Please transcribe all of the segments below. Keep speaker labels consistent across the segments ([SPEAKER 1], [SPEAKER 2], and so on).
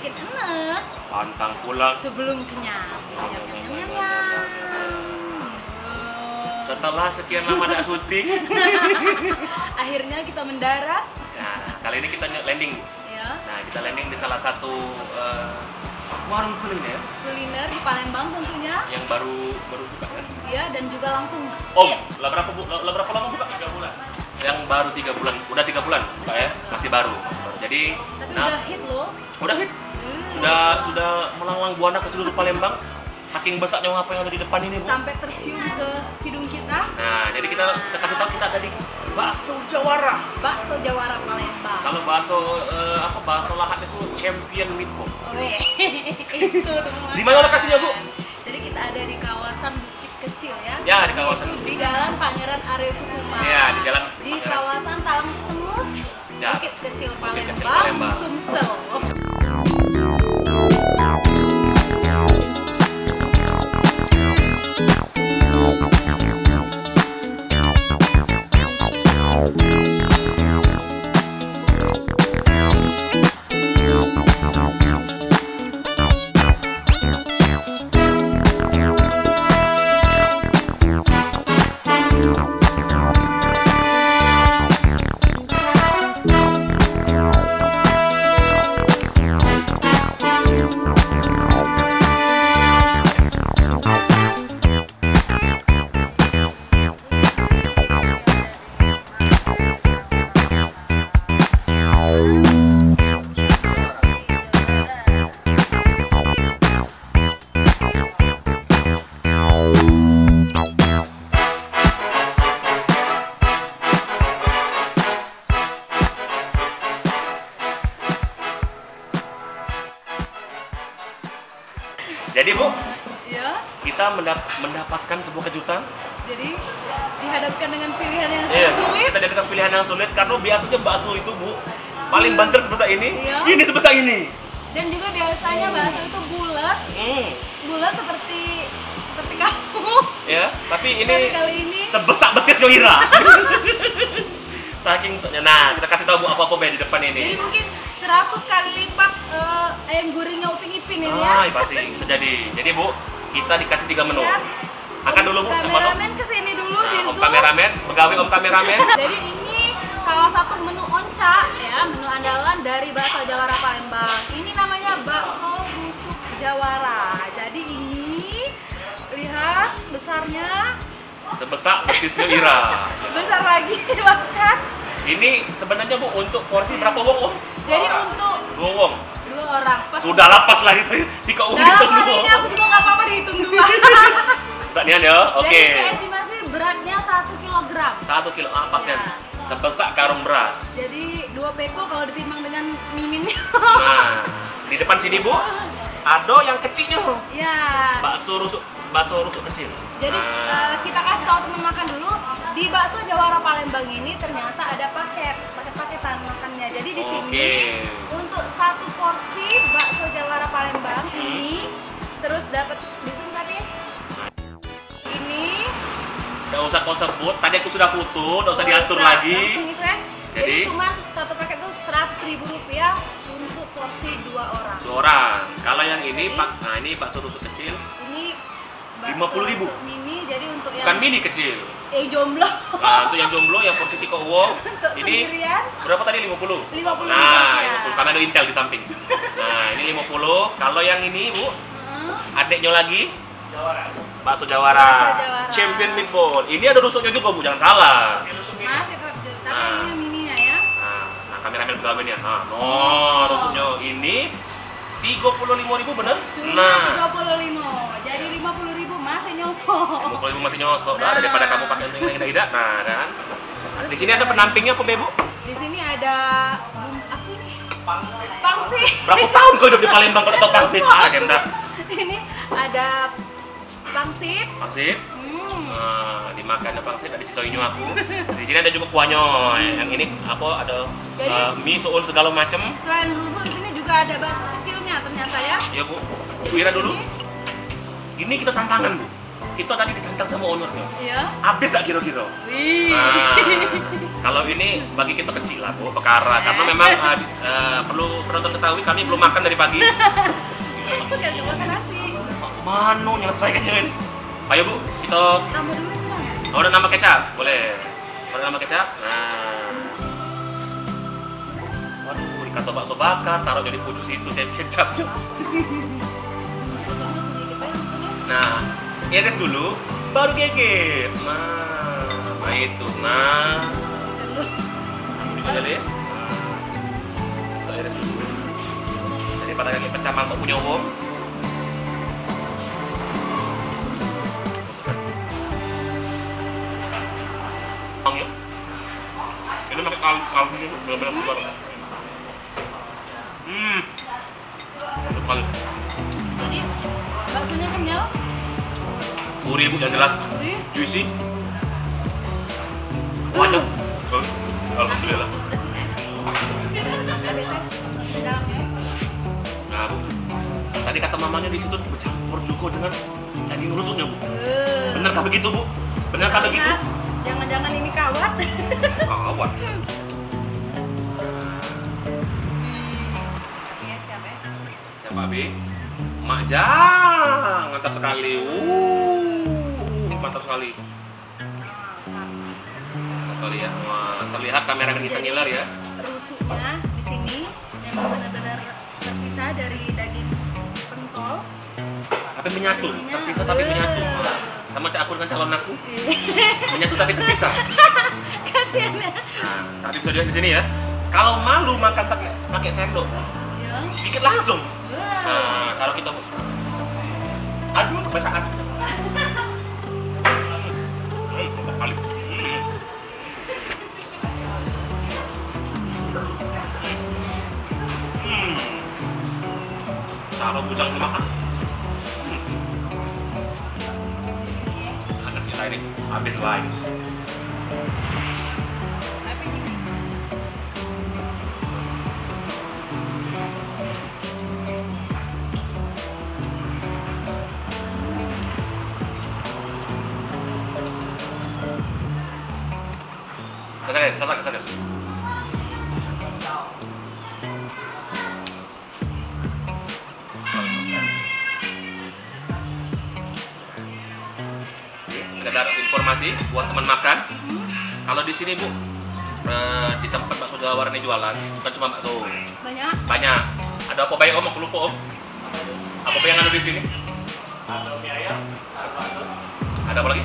[SPEAKER 1] bikin enak.
[SPEAKER 2] Pantang pulang
[SPEAKER 1] Sebelum kenyang. Nyam, nyam, nyam, nyam.
[SPEAKER 2] setelah sekian lama tidak syuting.
[SPEAKER 1] Akhirnya kita mendarat.
[SPEAKER 2] Nah, kali ini kita landing.
[SPEAKER 1] Ya.
[SPEAKER 2] Nah, kita landing di salah satu warung kuliner
[SPEAKER 1] Kuliner di Palembang tentunya.
[SPEAKER 2] yang baru buka kan?
[SPEAKER 1] Iya, dan juga langsung.
[SPEAKER 2] Oh,
[SPEAKER 1] Iya.
[SPEAKER 2] lah berapa lama buka? 3 bulan. Yang baru 3 bulan, udah 3 bulan, Pak ya? Masih baru. Jadi,
[SPEAKER 1] Tapi udah hit loh.
[SPEAKER 2] udah hit. Sudah melanglang buana ke seluruh Palembang. Saking besarnya apa yang ada di depan ini, Bu.
[SPEAKER 1] Sampai tercium ke hidung kita.
[SPEAKER 2] Nah, jadi kita kasih tahu kita ada di Bakso Jawara.
[SPEAKER 1] Bakso Jawara Palembang.
[SPEAKER 2] Kalau bakso lahat itu champion meatball.
[SPEAKER 1] Weh, itu teman-teman.
[SPEAKER 2] Di mana lokasinya, Bu?
[SPEAKER 1] Jadi kita ada di kawasan Bukit Kecil ya.
[SPEAKER 2] Ya, di kawasan
[SPEAKER 1] Yaitu di Jalan Pangeran Aryo Kusuma.
[SPEAKER 2] Ya, di jalan
[SPEAKER 1] Di
[SPEAKER 2] Pangeran.
[SPEAKER 1] kawasan Talang Semut,
[SPEAKER 2] Ya.
[SPEAKER 1] Bukit Kecil
[SPEAKER 2] Bukit Kecil
[SPEAKER 1] Palembang,
[SPEAKER 2] Palembang.
[SPEAKER 1] Sumsel.
[SPEAKER 2] Jadi, Bu,
[SPEAKER 1] Ya,
[SPEAKER 2] kita mendapatkan sebuah kejutan.
[SPEAKER 1] jadi dihadapkan dengan pilihan yang
[SPEAKER 2] Iya,
[SPEAKER 1] sangat sulit.
[SPEAKER 2] kita dapat pilihan yang sulit karena biasanya bakso itu, Bu, paling banter sebesar ini.
[SPEAKER 1] Iya.
[SPEAKER 2] Ini sebesar ini.
[SPEAKER 1] Dan juga biasanya bakso itu bulat, bulat seperti kamu.
[SPEAKER 2] Ya, tapi
[SPEAKER 1] Tapi
[SPEAKER 2] ini
[SPEAKER 1] kali ini
[SPEAKER 2] sebesar betis Yohira. Saking nah, kita kasih tahu, Bu, apa-apa di depan
[SPEAKER 1] jadi
[SPEAKER 2] ini.
[SPEAKER 1] mungkin 100 kali lipat ayam gorengnya Upin Ipin ini
[SPEAKER 2] Ah,
[SPEAKER 1] ya.
[SPEAKER 2] pasti sejadi. Jadi, Bu, kita dikasih 3 menu.
[SPEAKER 1] Ya.
[SPEAKER 2] Angkat dulu, Bu, cepat, Om.
[SPEAKER 1] Kameramen kesini dulu di
[SPEAKER 2] Nah, Om
[SPEAKER 1] zoom.
[SPEAKER 2] kameramen, pegawai Om kameramen.
[SPEAKER 1] Jadi ini salah satu menu onca ya, menu andalan dari Bakso Jawara Palembang. Ini namanya bakso rusuk Jawara. Jadi ini lihat besarnya,
[SPEAKER 2] Sebesar betis Yohira.
[SPEAKER 1] besar lagi bahkan.
[SPEAKER 2] Ini sebenarnya, Bu, untuk porsi berapa wong, Om?
[SPEAKER 1] Jadi untuk
[SPEAKER 2] 2 wong.
[SPEAKER 1] 2 orang. Pas
[SPEAKER 2] Sudah lapas lah itu. Si kau
[SPEAKER 1] dalam
[SPEAKER 2] hitung
[SPEAKER 1] hal
[SPEAKER 2] dulu.
[SPEAKER 1] ini aku juga nggak apa-apa dihitung 2.
[SPEAKER 2] Saatnya ya, oke.
[SPEAKER 1] Jadi estimasi beratnya 1 kilogram.
[SPEAKER 2] 1 kilo pas kan.
[SPEAKER 1] Ya.
[SPEAKER 2] Sebesar karung beras.
[SPEAKER 1] Jadi 2 peko kalau ditimbang dengan miminnya.
[SPEAKER 2] Nah, di depan sini, Bu, ada yang kecilnya.
[SPEAKER 1] Ya.
[SPEAKER 2] Bakso rusuk kecil.
[SPEAKER 1] Jadi
[SPEAKER 2] Nah,
[SPEAKER 1] kita kasih tahu teman makan dulu, di Bakso Jawara Palembang ini ternyata ada paket-paketan makannya. Jadi di sini
[SPEAKER 2] Oke.
[SPEAKER 1] untuk 1 porsi Bakso Jawara Palembang ini terus dapat disun tadi. Ini
[SPEAKER 2] nggak usah kau sebut. Tadi aku sudah foto, nggak usah
[SPEAKER 1] oh,
[SPEAKER 2] diatur
[SPEAKER 1] langsung
[SPEAKER 2] lagi.
[SPEAKER 1] itu ya. Jadi
[SPEAKER 2] Jadi
[SPEAKER 1] cuman 1 paket itu Rp100.000 untuk porsi 2 orang.
[SPEAKER 2] 2 orang. Kalau yang ini,
[SPEAKER 1] Jadi-
[SPEAKER 2] Pak, nah ini bakso rusuk kecil,
[SPEAKER 1] Ini
[SPEAKER 2] 50.000.
[SPEAKER 1] bakso mini, jadi untuk yang
[SPEAKER 2] bukan mini kecil.
[SPEAKER 1] jomblo.
[SPEAKER 2] Nah, untuk yang jomblo, yang posisi kau wong, ini
[SPEAKER 1] Sendirian.
[SPEAKER 2] berapa tadi? 50?
[SPEAKER 1] 50.
[SPEAKER 2] Nah,
[SPEAKER 1] Ya.
[SPEAKER 2] 50. Karena ada Intel di samping. Nah, ini 50. Kalau yang ini, Bu, adeknya lagi Bakso Jawara.
[SPEAKER 1] Bakso Jawara.
[SPEAKER 2] Champion meatball. Ini ada rusuknya juga, Bu, jangan salah.
[SPEAKER 1] Masih tetap tapi
[SPEAKER 2] Nah.
[SPEAKER 1] ini mininya ya.
[SPEAKER 2] Nah, kameramen pegawainya. Nah, rusuknya ini 35.000 bener?
[SPEAKER 1] Cuma
[SPEAKER 2] Nah,
[SPEAKER 1] 35. Jadi 50.000 masih nyosok.
[SPEAKER 2] 50.000 masih nyosok. Nah,
[SPEAKER 1] Nah.
[SPEAKER 2] daripada kamu pakai yang tidak. Nah, kan.
[SPEAKER 1] Terus
[SPEAKER 2] Di sini ada penampingnya apa, Bu?
[SPEAKER 1] Di sini ada apa ini? Pangsit.
[SPEAKER 2] Berapa tahun kau hidup di Palembang kalau tahu pangsit? Ah, Gemda.
[SPEAKER 1] Ini ada pangsit.
[SPEAKER 2] Pangsit.
[SPEAKER 1] Hmm.
[SPEAKER 2] Nah, dimakan ada pangsit, ada sisoinyo aku. Di sini ada juga kuahnya. Yang ini apa ada
[SPEAKER 1] Jadi-
[SPEAKER 2] mie, soun segala macam.
[SPEAKER 1] Selain rusuk di sini juga ada bakso kecilnya ternyata ya.
[SPEAKER 2] Ya, Bu. Bu Ira dulu. Ini kita tantangan, Bu. kita tadi ditantang sama ownernya.
[SPEAKER 1] Iya.
[SPEAKER 2] Habis gak kira-kira?
[SPEAKER 1] Wih.
[SPEAKER 2] Nah, kalau ini bagi kita kecil lah Bu, perkara karena memang perlu penonton ketahui kami belum makan dari pagi.
[SPEAKER 1] Bukan cuma makan nasi.
[SPEAKER 2] Mano nyelesaikannya ini. Ayo Bu, kita
[SPEAKER 1] Tambah dulu itu Bang.
[SPEAKER 2] udah nambah kecap, boleh. Udah nambah kecap. Nah. Waduh, dikata bakso bakar, taruh jadi pojok situ saya kecapnya. Nah, iris dulu, baru geger. Nah itu, nah. Juga iris. Kita iris dulu. Daripada lagi pecah mangkok punya wong. Yuk. Ini pakai kaldu ini benar-benar keluar. Sekali.
[SPEAKER 1] Jadi baksonya kenyal.
[SPEAKER 2] Gurih Bu, yang jelas.
[SPEAKER 1] Gurih.
[SPEAKER 2] Juicy. Wajar. Alhamdulillah. Nah Bu, tadi kata mamanya di situ bercampur juga dengan daging rusuknya Bu. Bener tak begitu Bu? Bener tak begitu?
[SPEAKER 1] Jangan-jangan ini kawat.
[SPEAKER 2] Kawat.
[SPEAKER 1] Iya siap ya.
[SPEAKER 2] Siapa Abi? Mak Jang, mantap sekali. Mantap sekali. Mantap sekali ya. Wah, terlihat kameramen kita ngiler ya.
[SPEAKER 1] Rusuknya di sini memang benar-benar terpisah dari daging pentol.
[SPEAKER 2] Tapi menyatu, terpisah tapi menyatu. Sama cak aku dengan calon aku. Menyatu tapi terpisah.
[SPEAKER 1] Kasihan ya.
[SPEAKER 2] Nah, tapi bisa dilihat di sini ya. Kalau malu makan pakai sendok,
[SPEAKER 1] Ya.
[SPEAKER 2] dikit langsung.
[SPEAKER 1] Wow.
[SPEAKER 2] Nah, cara kita aduh kebiasaan. Mantap kali. Taruh bujang dimakan. Akan sih ini habis lain.
[SPEAKER 1] Tapi gini.
[SPEAKER 2] Kesakitan. Sekedar informasi buat teman makan. Kalau di sini Bu, di tempat bakso Jawara ini jualan bukan cuma bakso,
[SPEAKER 1] Banyak.
[SPEAKER 2] banyak. Ada apa baik Om? Aku lupa Om. Apa yang ada di sini? Ada mie ayam, ada apa lagi?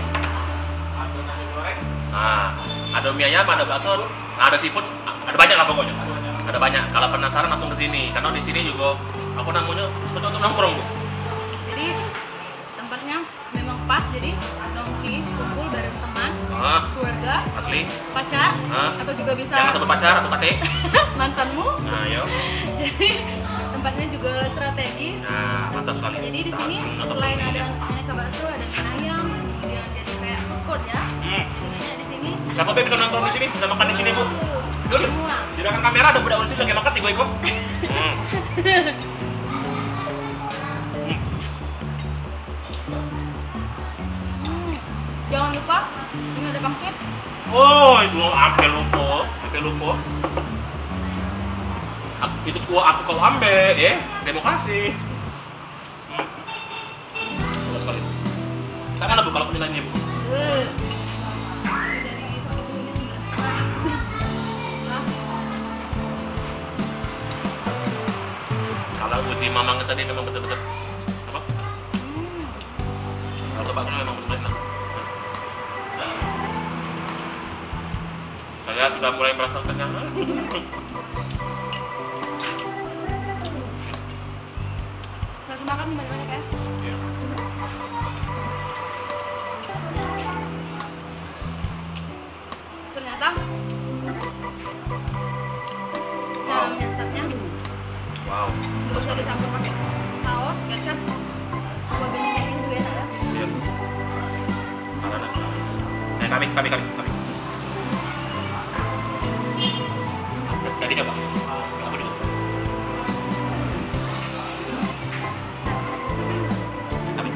[SPEAKER 2] Ada nasi goreng. Nah, ada mie ayam, ada bakso, ada seafood, ada banyak lah pokoknya. Ada banyak. Kalau penasaran langsung ke sini, karena di sini juga aku namanya cocok untuk nongkrong Bu.
[SPEAKER 1] Jadi tempatnya memang pas, jadi nongki kumpul bareng teman, keluarga,
[SPEAKER 2] Asli.
[SPEAKER 1] pacar, atau juga bisa
[SPEAKER 2] Jangan sampai pacar atau kakek.
[SPEAKER 1] mantanmu.
[SPEAKER 2] Nah, ayo.
[SPEAKER 1] Jadi tempatnya juga strategis.
[SPEAKER 2] Nah, mantap sekali.
[SPEAKER 1] Jadi di sini selain ada aneka bakso, ada mie ayam, kemudian jadi kayak food court ya. Sebenarnya di sini
[SPEAKER 2] Siapa Be bisa nongkrong di sini? Bisa makan di sini Bu? Yuk,
[SPEAKER 1] semua.
[SPEAKER 2] di belakang kamera ada budak sini lagi makan, tiga ikut.
[SPEAKER 1] Jangan lupa ini ada pangsit.
[SPEAKER 2] Oh, itu ambil lupa. Itu kuah aku kalau ambil, ya. Demokrasi. Bagus sekali. Saya mana Bu kalau penilaiannya Bu?
[SPEAKER 1] Dari 1 ini 9,5.
[SPEAKER 2] Kalau uji mamang tadi memang betul-betul apa? Kalau baksonya memang betul-betul enak. Saya sudah mulai merasa kenyang.
[SPEAKER 1] Saya makan banyak-banyak ya.
[SPEAKER 2] Iya.
[SPEAKER 1] Ternyata cara menyantapnya
[SPEAKER 2] Wow.
[SPEAKER 1] nggak usah dicampur pakai saus, kecap, buah bening kayak gini juga enak ya.
[SPEAKER 2] Iya. Karena kami. Jadi coba. Aku dulu. Kami.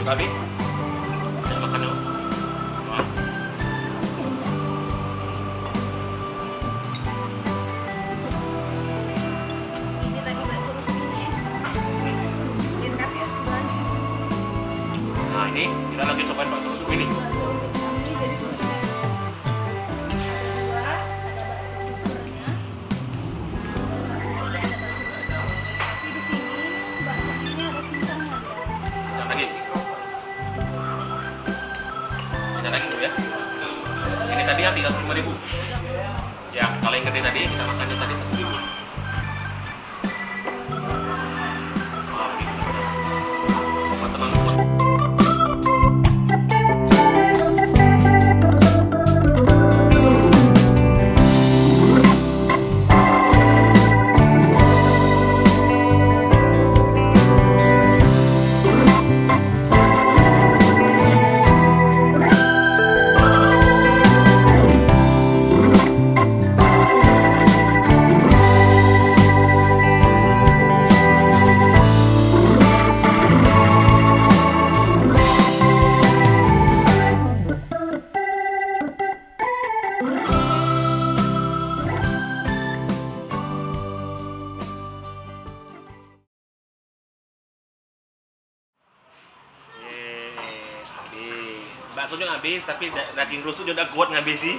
[SPEAKER 2] Untuk Abi, saya makan dong. Wah.
[SPEAKER 1] Ini tadi bakso rusuk ini lengkap ya.
[SPEAKER 2] Nah ini kita lagi cobain bakso rusuk ini. Lagi dulu ya. Ini tadi yang 35.000. Ya, kalau yang gede tadi kita makannya tadi 1.000. Wah, gitu. Buat teman-teman. Baksonya habis, tapi daging rusuk udah kuat ngabisi.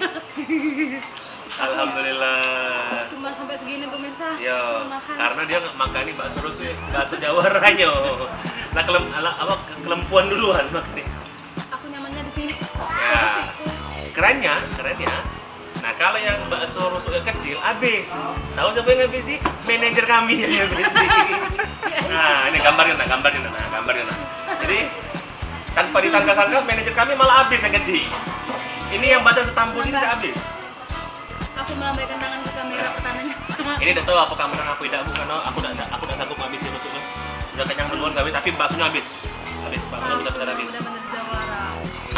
[SPEAKER 2] Alhamdulillah.
[SPEAKER 1] Cuma sampai segini pemirsa.
[SPEAKER 2] Ya, karena dia nggak makan nih bakso rusuk, bakso jawaranya. Nah, kelempuan duluan makanya.
[SPEAKER 1] Aku nyamannya di sini.
[SPEAKER 2] Ya, kerennya. Nah, kalau yang bakso rusuk yang kecil habis. Tahu siapa yang ngabisi? Manajer kami yang ngabisi. Nah, ini gambarnya. Jadi tanpa disangka-sangka manajer kami malah habis yang kecil. Ini yang badan setampun ini udah habis.
[SPEAKER 1] Aku melambaikan tangan ke kamera petananya.
[SPEAKER 2] Ini udah tahu apa kamera aku tidak bukan aku udah sanggup ngabisin rusuknya. Udah kenyang duluan kami tapi baksonya habis. Baksonya benar-benar habis.
[SPEAKER 1] Benar-benar Jawara.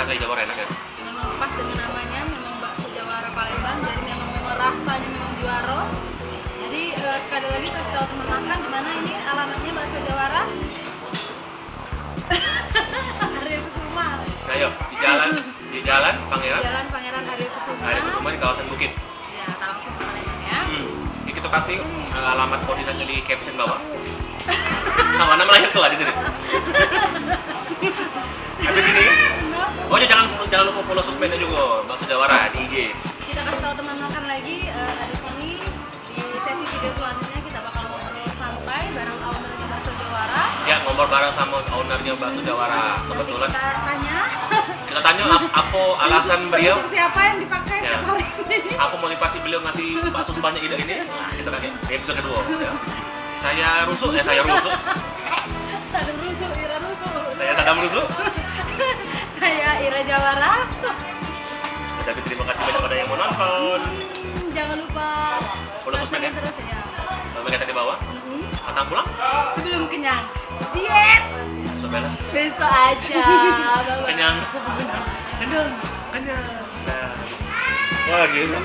[SPEAKER 2] Asli Jawara enak kan?
[SPEAKER 1] Memang pas dengan namanya, memang bakso Jawara Palembang. Jadi memang rasanya memang juara. Jadi sekali lagi kasih tahu teman makan di mana ini alamatnya bakso Jawara. Arya Kusuma.
[SPEAKER 2] Nah, yuk di jalan Pangeran.
[SPEAKER 1] Jalan Pangeran Arya Kusuma.
[SPEAKER 2] Arya Kusuma di kawasan Bukit.
[SPEAKER 1] Ya, langsung ke Palembang ya.
[SPEAKER 2] Ini kita kasih alamat koordinatnya di caption bawah. Nah, mana melahir tuh di sini. Habis ini. Oh, jangan lupa follow sosmednya juga, Bakso Jawara di IG.
[SPEAKER 1] Kita kasih tahu teman makan lagi di sini di sesi video selanjutnya kita bakal ngobrol santai bareng ownernya Bakso Jawara.
[SPEAKER 2] Ya, ngobrol bareng sama ownernya Bakso Jawara. Kebetulan. Kita tanya apa alasan beliau.
[SPEAKER 1] Siapa yang dipakai
[SPEAKER 2] Ya.
[SPEAKER 1] setiap hari ini?
[SPEAKER 2] Apa motivasi beliau ngasih bakso sebanyak ide ini? Nah, kita tanya di episode kedua. Ya. Saya rusuk.
[SPEAKER 1] Sadam Rusuk, Ira Rusuk.
[SPEAKER 2] Saya Sadam Rusuk.
[SPEAKER 1] Saya Ira Jawara.
[SPEAKER 2] Tapi terima kasih banyak pada yang mau nonton.
[SPEAKER 1] Jangan lupa
[SPEAKER 2] Follow sosmednya.
[SPEAKER 1] terus ya.
[SPEAKER 2] Kalau kita di bawah. Matang pulang.
[SPEAKER 1] Sebelum kenyang. Diet.
[SPEAKER 2] Sobela.
[SPEAKER 1] Besok aja.
[SPEAKER 2] Kenyang. Nah. Wah, gila.